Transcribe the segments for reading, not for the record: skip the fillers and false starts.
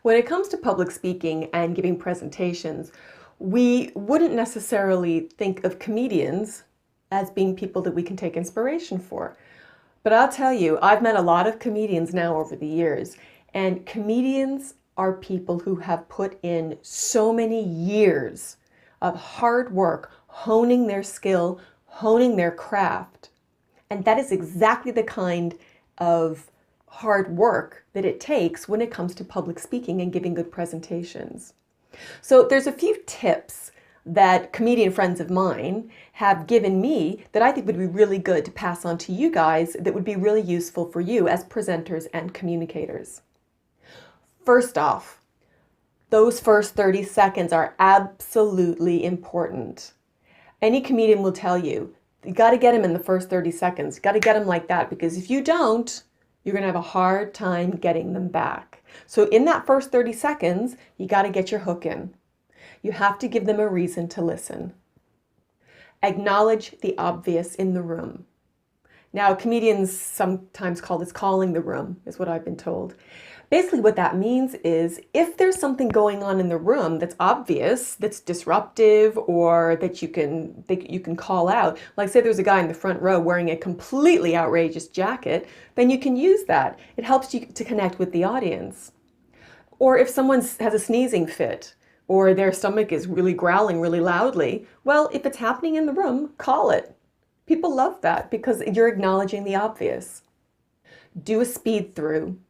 When it comes to public speaking and giving presentations, we wouldn't necessarily think of comedians as being people that we can take inspiration for. But I'll tell you, I've met a lot of comedians now over the years, and comedians are people who have put in so many years of hard work, honing their skill, honing their craft. And that is exactly the kind of hard work that it takes when it comes to public speaking and giving good presentations. So there's a few tips that comedian friends of mine have given me that I think would be really good to pass on to you guys that would be really useful for you as presenters and communicators. First off, those first 30 seconds are absolutely important. Any comedian will tell you, you got to get them in the first 30 seconds. You got to get them like that, because if you don't, you're going to have a hard time getting them back. So in that first 30 seconds, you got to get your hook in. You have to give them a reason to listen. Acknowledge the obvious in the room. Now, comedians sometimes call this calling the room, is what I've been told. Basically what that means is if there's something going on in the room that's obvious, that's disruptive, or that you can call out, like say there's a guy in the front row wearing a completely outrageous jacket, then you can use that. It helps you to connect with the audience. Or if someone has a sneezing fit, or their stomach is really growling really loudly, well, if it's happening in the room, call it. People love that because you're acknowledging the obvious. Do a speed through.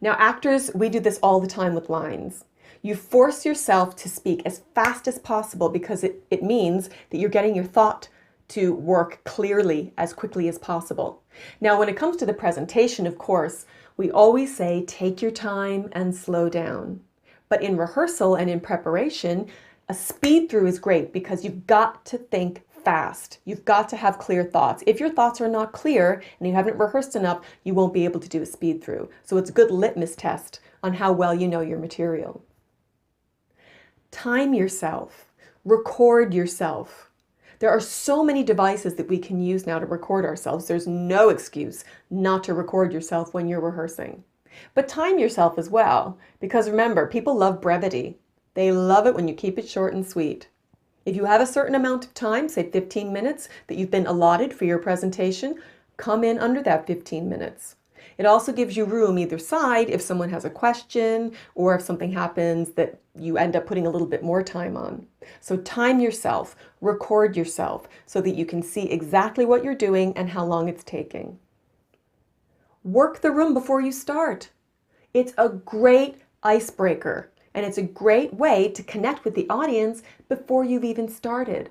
Now, actors, we do this all the time with lines. You force yourself to speak as fast as possible because it means that you're getting your thought to work clearly as quickly as possible. Now, when it comes to the presentation, of course, we always say take your time and slow down. But in rehearsal and in preparation, a speed through is great because you've got to think fast. You've got to have clear thoughts. If your thoughts are not clear and you haven't rehearsed enough, you won't be able to do a speed through. So it's a good litmus test on how well you know your material. Time yourself. Record yourself. There are so many devices that we can use now to record ourselves. There's no excuse not to record yourself when you're rehearsing. But time yourself as well, because remember, people love brevity. They love it when you keep it short and sweet. If you have a certain amount of time, say 15 minutes, that you've been allotted for your presentation, come in under that 15 minutes. It also gives you room either side if someone has a question or if something happens that you end up putting a little bit more time on. So time yourself, record yourself so that you can see exactly what you're doing and how long it's taking. Work the room before you start. It's a great icebreaker. And it's a great way to connect with the audience before you've even started.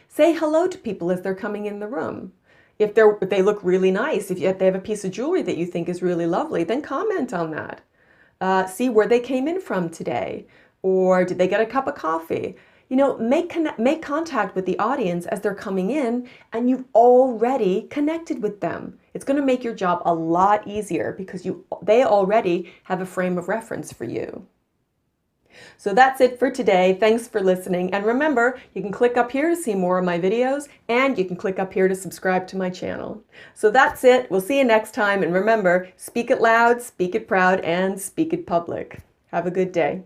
Say hello to people as they're coming in the room. If they look really nice, if they have a piece of jewelry that you think is really lovely, then comment on that. See where they came in from today, or did they get a cup of coffee? You know, make contact with the audience as they're coming in, and you've already connected with them. It's going to make your job a lot easier because they already have a frame of reference for you. So that's it for today. Thanks for listening. And remember, you can click up here to see more of my videos, and you can click up here to subscribe to my channel. So that's it. We'll see you next time. And remember, speak it loud, speak it proud, and speak it public. Have a good day.